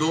2,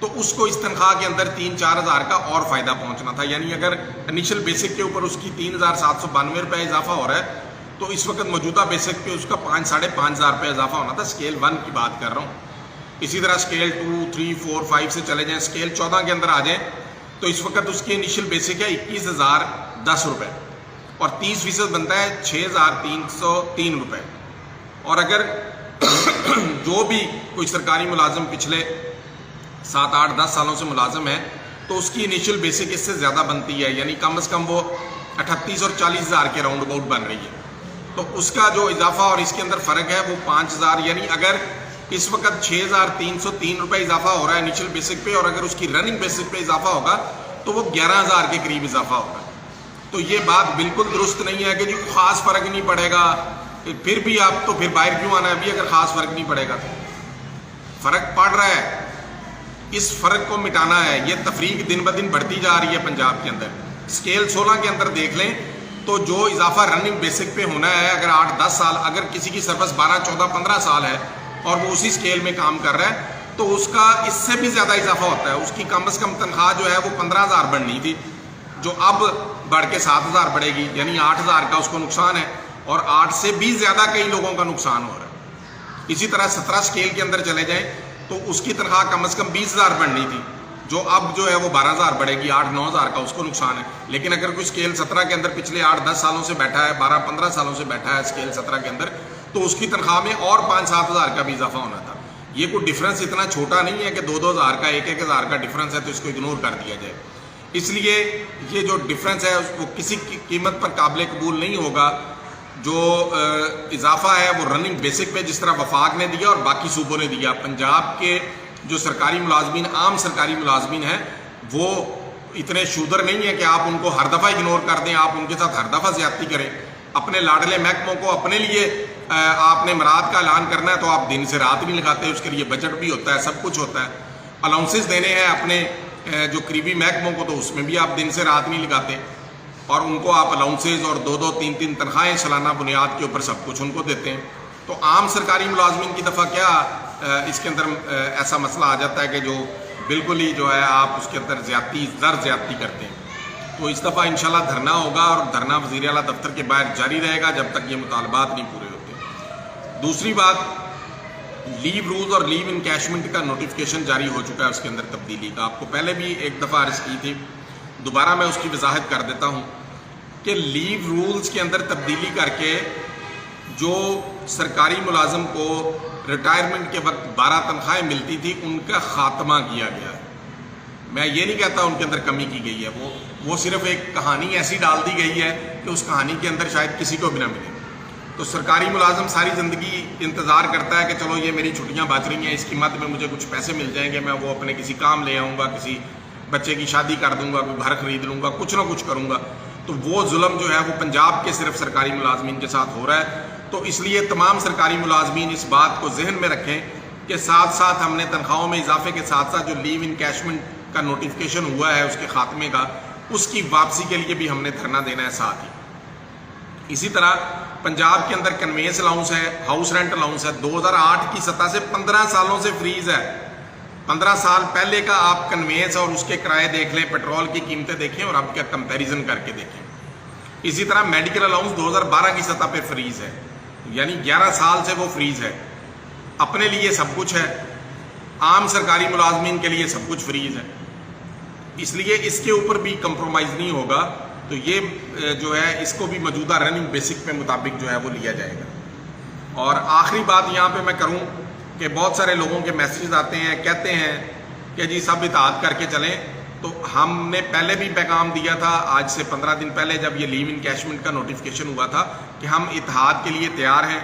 تو اس کو اس تنخواہ کے اندر 3-4 ہزار کا اور فائدہ پہنچنا تھا. یعنی اگر انیشل بیسک کے اوپر اس کی 3,792 روپے اضافہ ہو رہا ہے تو اس وقت موجودہ بیسک پہ اس کا 5-5.5 ہزار روپے اضافہ ہونا تھا. اسکیل 1 کی بات کر رہا ہوں. اسی طرح اسکیل 2, 3, 4, 5 سے چلے جائیں, اسکیل 14 کے اندر آ جائیں تو اس وقت اس کی انیشل بیسک ہے 21,010 روپے اور 30% بنتا ہے 6,303 روپے. اور اگر جو بھی کوئی سرکاری ملازم پچھلے 7, 8, 10 سالوں سے ملازم ہے تو اس کی انیشل بیسک اس سے زیادہ بنتی ہے, یعنی کم از کم وہ 38 اور 40 ہزار کے راؤنڈ اباؤٹ بن رہی ہے. تو اس کا جو اضافہ اور اس کے اندر فرق ہے وہ 5,000, یعنی اگر اس وقت 6,303 روپے اضافہ ہو رہا ہے انیشل بیسک پہ اور اگر اس کی رننگ بیسک پہ اضافہ ہوگا تو وہ 11,000 کے قریب اضافہ ہوگا. تو یہ بات بالکل درست نہیں ہے کہ جی خاص فرق نہیں پڑے گا, پھر بھی آپ تو پھر باہر کیوں آنا ہے ابھی اگر خاص فرق نہیں پڑے گا تو فرق پڑ رہا ہے. اس فرق کو مٹانا ہے. یہ تفریق دن بدن بڑھتی جا رہی ہے پنجاب کے اندر. اسکیل 16 کے اندر دیکھ لیں تو جو اضافہ رننگ بیسک پہ ہونا ہے اگر 8-10 سال, اگر کسی کی سروس 12, 14, 15 سال ہے اور وہ اسی اسکیل میں کام کر رہا ہے تو اس کا اس سے بھی زیادہ اضافہ ہوتا ہے. اس کی کم از کم تنخواہ جو ہے وہ 15,000 بڑھنی تھی جو اب بڑھ کے 7,000 بڑھے گی, یعنی 8,000 کا اس کو نقصان ہے اور 8 سے بھی زیادہ کئی لوگوں کا نقصان ہو رہا ہے. اسی طرح 17 اسکیل کے اندر چلے جائیں تو اس کی تنخواہ کم از کم 20,000 بڑھنی تھی جو اب جو ہے وہ 12,000 بڑھے گی, 8-9 ہزار کا اس کو نقصان ہے. لیکن اگر کوئی اسکیل 17 کے اندر پچھلے 8-10 سالوں سے بیٹھا ہے, 12-15 سالوں سے بیٹھا ہے اسکیل 17 کے اندر تو اس کی تنخواہ میں اور 5-7 ہزار کا بھی اضافہ ہونا تھا. یہ کوئی ڈفرنس اتنا چھوٹا نہیں ہے کہ 2-2 ہزار کا 1-1 ہزار کا ڈفرنس ہے تو اس کو اگنور کر دیا جائے. اس لیے یہ جو ڈفرنس ہے وہ کسی قیمت پر قابل قبول نہیں ہوگا. جو اضافہ ہے وہ رننگ بیسک پہ جس طرح وفاق نے دیا اور باقی صوبوں نے دیا, پنجاب کے جو سرکاری ملازمین, عام سرکاری ملازمین ہیں وہ اتنے شودر نہیں ہیں کہ آپ ان کو ہر دفعہ اگنور کر دیں, آپ ان کے ساتھ ہر دفعہ زیادتی کریں. اپنے لاڈلے محکموں کو اپنے لیے آپ نے مراد کا اعلان کرنا ہے تو آپ دن سے رات نہیں لگاتے, اس کے لیے بجٹ بھی ہوتا ہے, سب کچھ ہوتا ہے. الاؤنسز دینے ہیں اپنے جو قریبی محکموں کو تو اس میں بھی آپ دن سے رات نہیں لگاتے اور ان کو آپ الاؤنسز اور 2-2, 3-3 تنخواہیں سالانہ بنیاد کے اوپر سب کچھ ان کو دیتے ہیں. تو عام سرکاری ملازمین کی دفعہ کیا اس کے اندر ایسا مسئلہ آ جاتا ہے کہ جو بالکل ہی جو ہے آپ اس کے اندر زیادتی کرتے ہیں. تو اس دفعہ انشاءاللہ دھرنا ہوگا اور دھرنا وزیر اعلیٰ دفتر کے باہر جاری رہے گا جب تک یہ مطالبات نہیں پورے ہوتے. دوسری بات, لیو رولز اور لیو انکیشمنٹ کا نوٹیفکیشن جاری ہو چکا ہے, اس کے اندر تبدیلی کا. آپ کو پہلے بھی ایک دفعہ عرض کی تھی, دوبارہ میں اس کی وضاحت کر دیتا ہوں کہ لیو رولز کے اندر تبدیلی کر کے جو سرکاری ملازم کو ریٹائرمنٹ کے وقت 12 تنخواہیں ملتی تھی ان کا خاتمہ کیا گیا ہے. میں یہ نہیں کہتا ان کے اندر کمی کی گئی ہے, وہ صرف ایک کہانی ایسی ڈال دی گئی ہے کہ اس کہانی کے اندر شاید کسی کو بھی نہ ملے. تو سرکاری ملازم ساری زندگی انتظار کرتا ہے کہ چلو یہ میری چھٹیاں بچ رہی ہیں, اس کی مد میں مجھے کچھ پیسے مل جائیں گے, میں وہ اپنے کسی کام لے آؤں گا, کسی بچے کی شادی کر دوں گا, کوئی گھر خرید لوں گا, کچھ نہ کچھ کروں گا. تو وہ ظلم جو ہے وہ پنجاب کے صرف سرکاری ملازمین کے ساتھ ہو رہا ہے. تو اس لیے تمام سرکاری ملازمین اس بات کو ذہن میں رکھیں کہ ساتھ ساتھ ہم نے تنخواہوں میں اضافے کے ساتھ ساتھ جو لیو انکیشمنٹ کا نوٹیفکیشن ہوا ہے اس کے خاتمے کا, اس کی واپسی کے لیے بھی ہم نے دھرنا دینا ہے ساتھ ہی. اسی طرح پنجاب کے اندر کنوینس الاؤنس ہے, ہاؤس رینٹ الاؤنس ہے, 2008 کی سطح سے 15 سالوں سے فریز ہے. 15 سال پہلے کا آپ کنوینس اور اس کے کرائے دیکھ لیں, پیٹرول کی قیمتیں دیکھیں اور اب کیا کمپیریزن کر کے دیکھیں. اسی طرح میڈیکل الاؤنس 2012 کی سطح پہ فریز ہے, یعنی 11 سال سے وہ فریز ہے. اپنے لیے سب کچھ ہے, عام سرکاری ملازمین کے لیے سب کچھ فریز ہے, اس لیے اس کے اوپر بھی کمپرومائز نہیں ہوگا. تو یہ جو ہے اس کو بھی موجودہ رننگ بیسک پہ مطابق جو ہے وہ لیا جائے گا. اور آخری بات یہاں پہ میں کروں کہ بہت سارے لوگوں کے میسیجز آتے ہیں, کہتے ہیں کہ جی سب اطاعت کر کے چلیں. تو ہم نے پہلے بھی پیغام دیا تھا آج سے 15 دن پہلے جب یہ لیو انکیشمنٹ کا نوٹیفکیشن ہوا تھا کہ ہم اتحاد کے لیے تیار ہیں,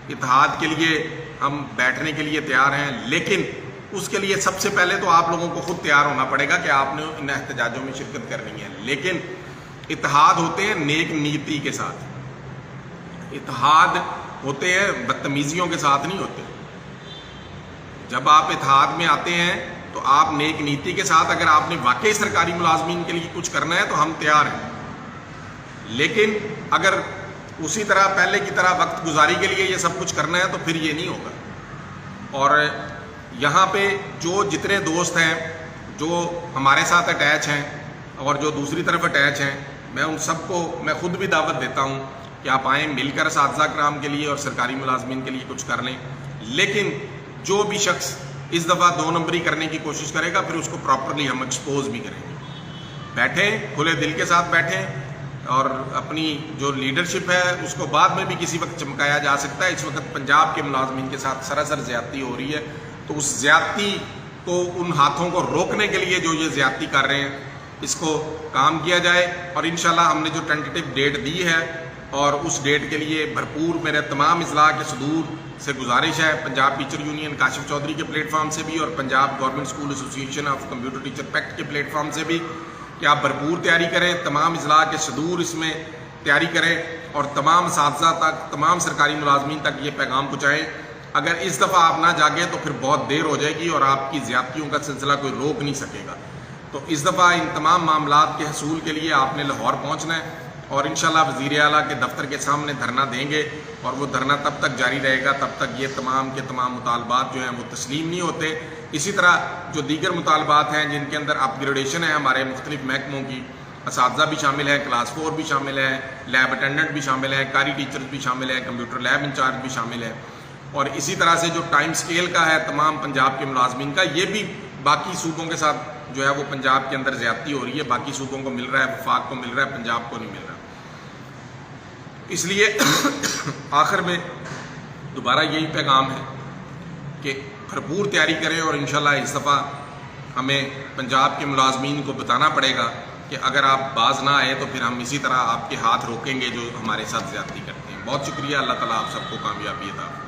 اتحاد کے لیے ہم بیٹھنے کے لیے تیار ہیں, لیکن اس کے لیے سب سے پہلے تو آپ لوگوں کو خود تیار ہونا پڑے گا کہ آپ نے ان احتجاجوں میں شرکت کرنی ہے. لیکن اتحاد ہوتے ہیں نیک نیتی کے ساتھ, اتحاد ہوتے ہیں بدتمیزیوں کے ساتھ نہیں ہوتے. جب آپ اتحاد میں آتے ہیں تو آپ نیک نیتی کے ساتھ, اگر آپ نے واقعی سرکاری ملازمین کے لیے کچھ کرنا ہے تو ہم تیار ہیں. لیکن اگر اسی طرح پہلے کی طرح وقت گزاری کے لیے یہ سب کچھ کرنا ہے تو پھر یہ نہیں ہوگا. اور یہاں پہ جو جتنے دوست ہیں جو ہمارے ساتھ اٹیچ ہیں اور جو دوسری طرف اٹیچ ہیں، میں ان سب کو میں خود بھی دعوت دیتا ہوں کہ آپ آئیں، مل کر اساتذہ کرام کے لیے اور سرکاری ملازمین کے لیے کچھ کر لیں. لیکن جو بھی شخص اس دفعہ 2 نمبری کرنے کی کوشش کرے گا پھر اس کو پراپرلی ہم ایکسپوز بھی کریں گے. بیٹھیں، کھلے دل کے ساتھ بیٹھیں، اور اپنی جو لیڈرشپ ہے اس کو بعد میں بھی کسی وقت چمکایا جا سکتا ہے. اس وقت پنجاب کے ملازمین کے ساتھ سراسر زیادتی ہو رہی ہے، تو اس زیادتی کو، ان ہاتھوں کو روکنے کے لیے جو یہ زیادتی کر رہے ہیں، اس کو کام کیا جائے. اور انشاءاللہ ہم نے جو ٹینٹیٹیو ڈیٹ دی ہے اور اس ڈیٹ کے لیے بھرپور میرے تمام اضلاع کے صدور سے گزارش ہے، پنجاب ٹیچر یونین کاشف چودھری کے پلیٹ فارم سے بھی اور Punjab government school association of computer teacher packet کے پلیٹ فارم سے بھی، کہ آپ بھرپور تیاری کریں، تمام اضلاع کے صدور اس میں تیاری کریں اور تمام اساتذہ تک، تمام سرکاری ملازمین تک یہ پیغام پہنچائیں. اگر اس دفعہ آپ نہ جاگیں تو پھر بہت دیر ہو جائے گی اور آپ کی زیادتیوں کا سلسلہ کوئی روک نہیں سکے گا. تو اس دفعہ ان تمام معاملات کے حصول کے لیے آپ نے لاہور پہنچنا ہے اور انشاءاللہ وزیر اعلیٰ کے دفتر کے سامنے دھرنا دیں گے، اور وہ دھرنا تب تک جاری رہے گا تب تک یہ تمام کے تمام مطالبات جو ہیں وہ تسلیم نہیں ہوتے. اسی طرح جو دیگر مطالبات ہیں جن کے اندر اپ گریڈیشن ہے ہمارے مختلف محکموں کی، اساتذہ بھی شامل ہیں، کلاس 4 بھی شامل ہیں، لیب اٹینڈنٹ بھی شامل ہیں، قاری ٹیچرز بھی شامل ہیں، کمپیوٹر لیب انچارج بھی شامل ہیں، اور اسی طرح سے جو ٹائم سکیل کا ہے تمام پنجاب کے ملازمین کا، یہ بھی باقی صوبوں کے ساتھ جو ہے وہ پنجاب کے اندر زیادتی ہو رہی ہے. باقی صوبوں کو مل رہا ہے، وفاق کو مل رہا ہے، پنجاب کو نہیں مل رہا. اس لیے آخر میں دوبارہ یہی پیغام ہے کہ بھرپور تیاری کریں، اور انشاءاللہ اس دفعہ ہمیں پنجاب کے ملازمین کو بتانا پڑے گا کہ اگر آپ باز نہ آئے تو پھر ہم اسی طرح آپ کے ہاتھ روکیں گے جو ہمارے ساتھ زیادتی کرتے ہیں. بہت شکریہ. اللہ تعالیٰ آپ سب کو کامیابی عطا فرمائے.